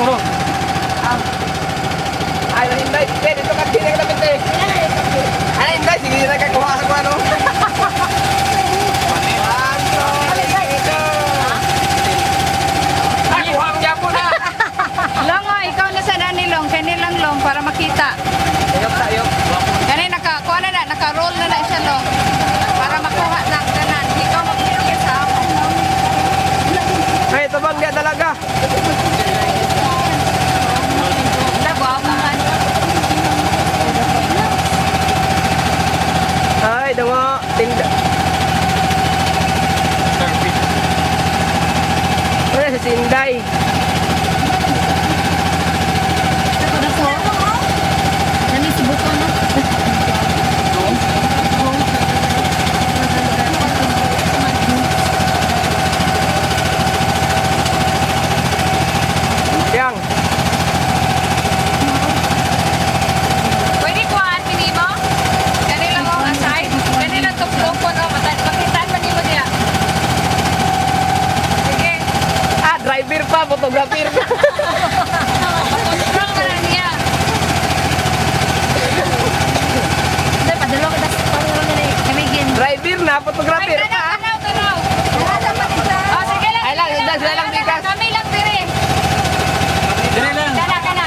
mo. Ay, hindi. Dito ka din ang lapit eh. Ay, hindi. Sige na kakuha sa ano. Long, oh, ikaw na sa Danilong, kanilang long para makita. Ayok tayo. Kani naka-kuha na, naka-roll na siya long. Para makuha ng tanan. Ikaw mag-ilong sa ako. Ay, ito bang dia talaga? Nagwapo man. Ay, dungo. Tinda. Ay, si Sinday. Nani si Buko na. Yang. Pwede kuhaan pili mo? Kanila mo aside. Kanila tuklong po no. Makitaan pa mo niya. Sige. Ah, driver pa, photographer pa. Tuklong na lang niya. Hindi, padalo ka sa pangulo na kamigin. Driver na, photographer Ay, pa. tanaw, tanaw. Oh, sige lang. Ay lang, sila lang bigas. Kami lang dire. Dali lang. Kana.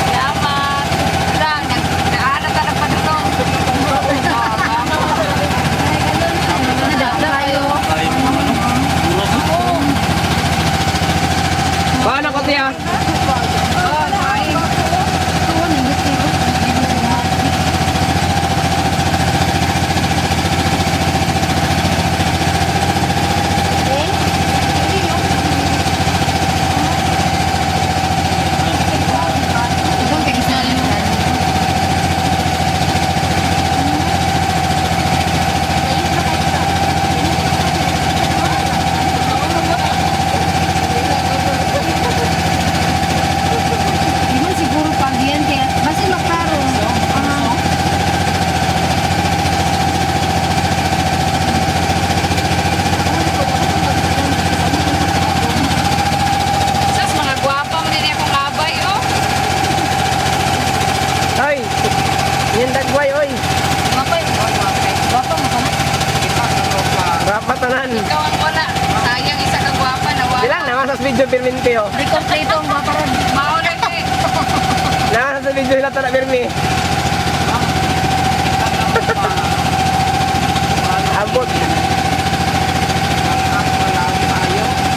Salamat. Lang, nag-aanap ka ng padulong. Tayo. Paano ko tiya? Oh, tayo. Siguro pag yan, kaya basta maklaro. Sas, mga gwapa mo din akong labay, oh. Ay, yan dagway, oy. Gwapa mo ka na? Rapat tanan. Ikaw ang wala. Sayang isa ka gwapa na wala. Silang naman sa video pirminti, oh. Di kompleto ang gwapa ron. Maulit eh. Naman sa video nila tala pirmi. Abot.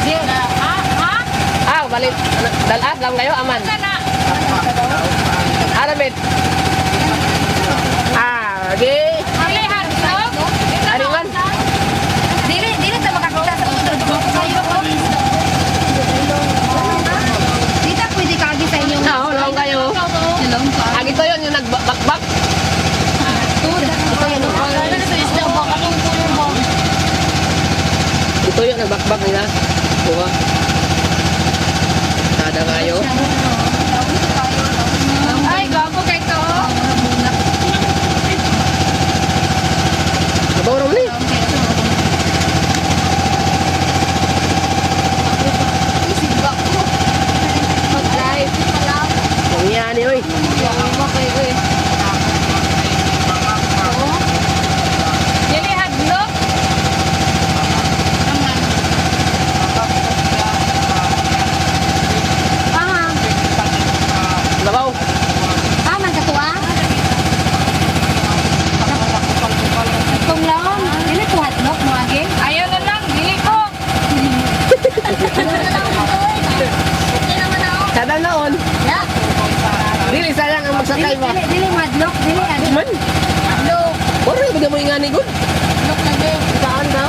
Diyo na. Ha? Ah, balik. Dalat lang kayo, aman. Sana. Alamit. Ah, okay. Alihan, no? Aringan. Dili ta makakita sa usod ko. Sayo ko. Dita pwede kagi sa inyong. Oo, long kayo. Long ka. Agi to yun, yung nagbakbak. Ito yan. Ano sa isda mo? Anong tuloy mo? Ito yung nagbakbak nila. Buka. Kada kayo. Ay, gapo kay to. Nabaw naman eh. Mag-live. Ang yan eh, oy. Dili hadlok. Nabaw. Man katua. Kung lang, dili ko hadlok mo agi. Ayaw na lang, dili ko. Kada noon. Ya. Dili sayang ang magsakay ba. Dili madlok, dili hadlok. Man. Hadlok. Wala yung bigyan mo yung ngani good. Hadlok na din. Saan ka?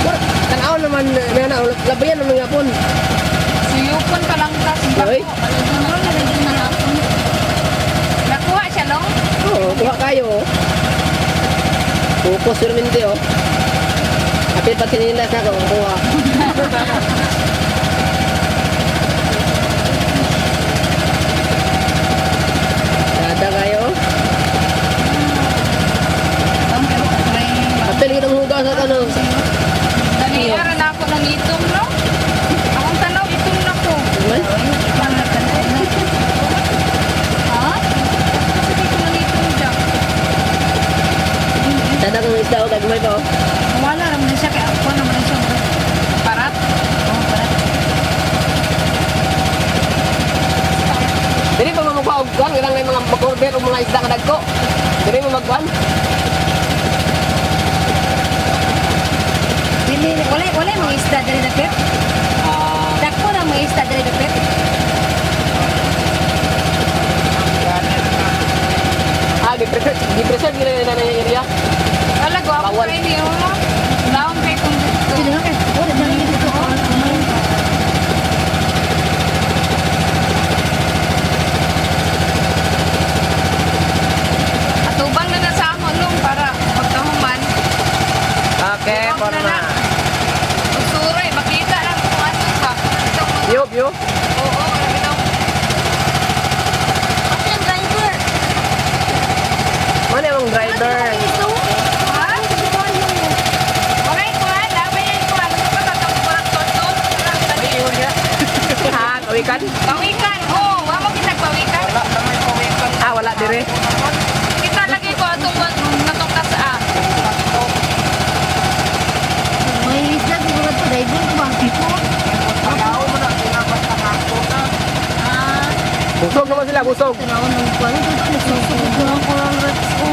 Wala. Tanaw naman. May na. Labayan naman nga pon. Suyupon ka lang ta. Oy. Nakuha siya, long? Oo, kuha kayo. Focus surminti oh. Kapit pati nila ka kung kuha. Kada kayo. Kapit kita hugas sa tanong. Dagmay to. Wala naman siya kaya ako naman siya. Parat. Oh, para. Dili pa mamagbaog kuan, ganang may mga mag-order o mga isda nga dagko. Dili mo magkuan. Dili wala mga isda diri dapit. Dako na mga isda diri dapit. Di-preserve nila na yung area. Wala, gwapo Bawal. kayo niyo. Laon kayo kung dito. Dili nga kay. Oh, dali dito. Atubang na sa amon nung para magkahuman. Okay, para na. Usuroy, makita lang kung ano ba. Itong mga... View. Oo, grabe daw. Kasi ang driver. Ano yung driver? Ha? Waray ko ha, labay yan ko. Ano ba tatang kurang tonton? Ha, kawikan? Pawikan, oo. Wala mo kinagpawikan. Ah, wala dire. Kita lagi ko atong natungkas May isda siguro to driver ko ba tipo? Ah, Busog naman sila, busog. tanaw nung kuan ito nagsusugod ko ang kurang rats ko.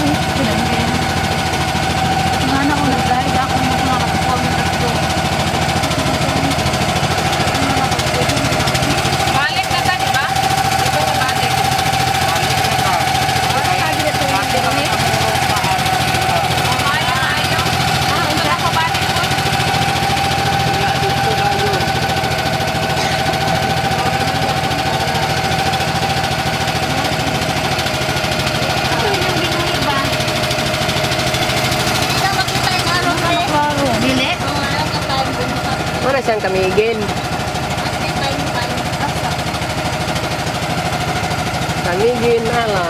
Ngana ko nag-guide ako mo na nakakuha ko. Balik na ka, di ba? Di ba na balik? Wala ka dito ito. Ayaw. Ito na ko balik ko. Dili? Wala siyang kamigin. Kamigin, ala.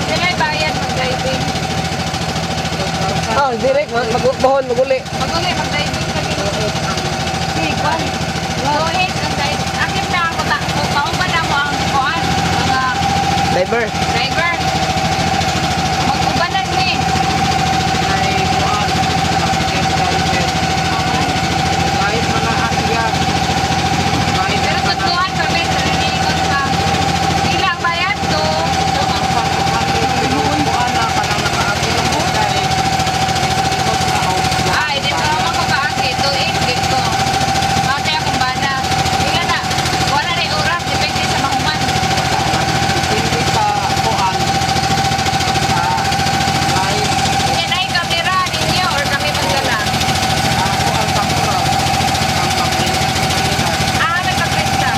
Sila ay bayad mag-driving. Oh, direct, magbuhon, maguli. Mag-uli, mag-driving kami. Sige, kwan. Go ahead, ang akin na ako pauban na mo ang kuan. Mga Driver. driver. Mag-ubanan ni. Pero sa tuwan kami, sa naniingon ka. Ilang bayad to? Ay, di pa naman ko kaagi. Tuig, gito. Bakit akong bana? Ilan na? Wala na yung oras. Depende sa mahuman. Yan ay kamera ninyo or kami magdala? May pagpresta.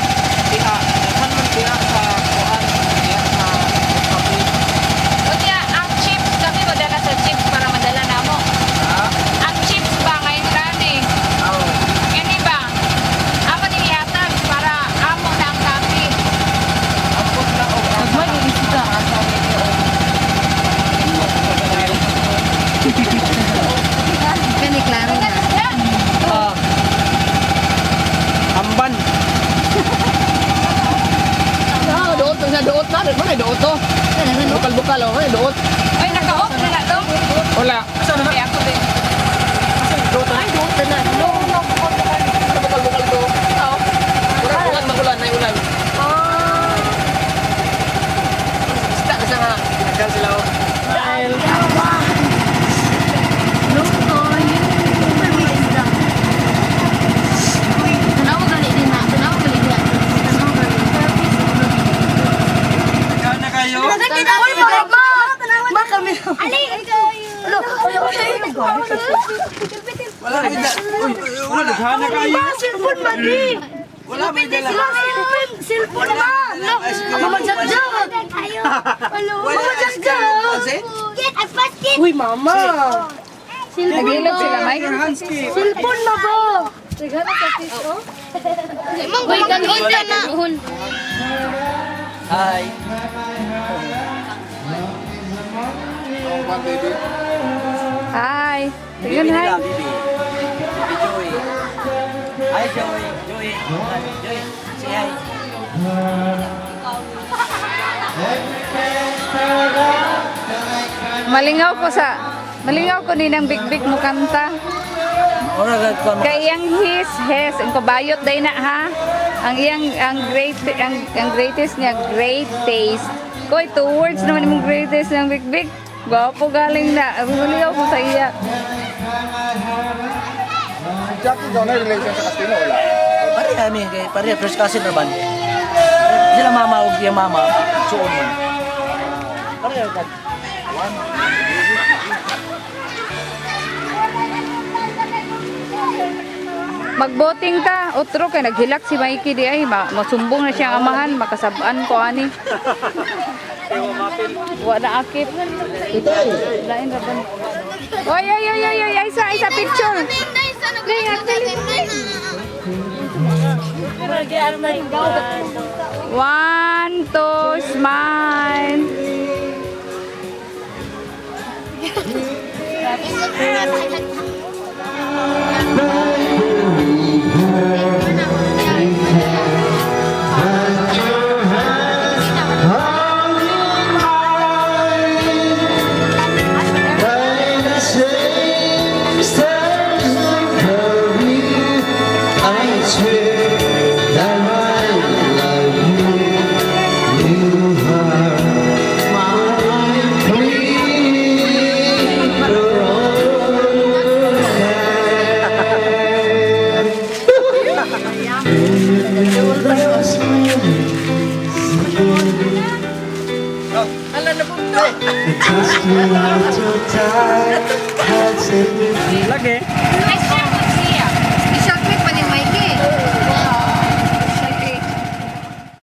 Kunya, ang chips kami madala sa chips para madala na mo. Ang chips ba ngayon rani? Yan ba? Amo ni yatag para amo na ang kapi. May isda. Kani klaro na. Amban. Ah, doot na doot na. Ano na doot to? Talaga no? Bukal-bukal, oh. Ano doot? Ay, naka-off na na to. Wala. Ay, ako din. Ay, doon na. No. Ano bukal-bukal to? Oo. Ulan, magulan, ay ulan. Isda na siya nga. Nagkan sila, oh. Ikaw na kayo. Wala may dala. Wala. Hana kayo. Wala may dala. Silpon naman! No! Mamajak-jak! Mamajak-jak! Uy, mama! Silpon Nagilap sila, na! Mike. Silpon na ba? Sigara sa piso? Uy, kanuhon na! Hi. One baby. Hi. Tingnan, hi. Bibi. Bibi Joy. Hi, Joy. Joy. Joy. Say hi. Malingaw ko ni ng big mo kanta. Ora gagkuan mo. Kay iyang his, ang kabayot day na ha. Ang iyang ang greatest niya, great taste. Koy, 2 words naman yung greatest ng big. Gwapo galing na. Malingaw ko sa iya. Si Jackie daw na relation sa Castino, wala. Pare kami kay pare first cousin naman. Sila mama ug yung mama suon man. Pare ka. Magboting ta, otro kay naghilak si Mikey di ay masumbong na siya ang amahan, makasabaan ko ani. Wala akip. Lain ra ban. Oy, isa picture. Ding actually. 1, 2, smile. Lagi.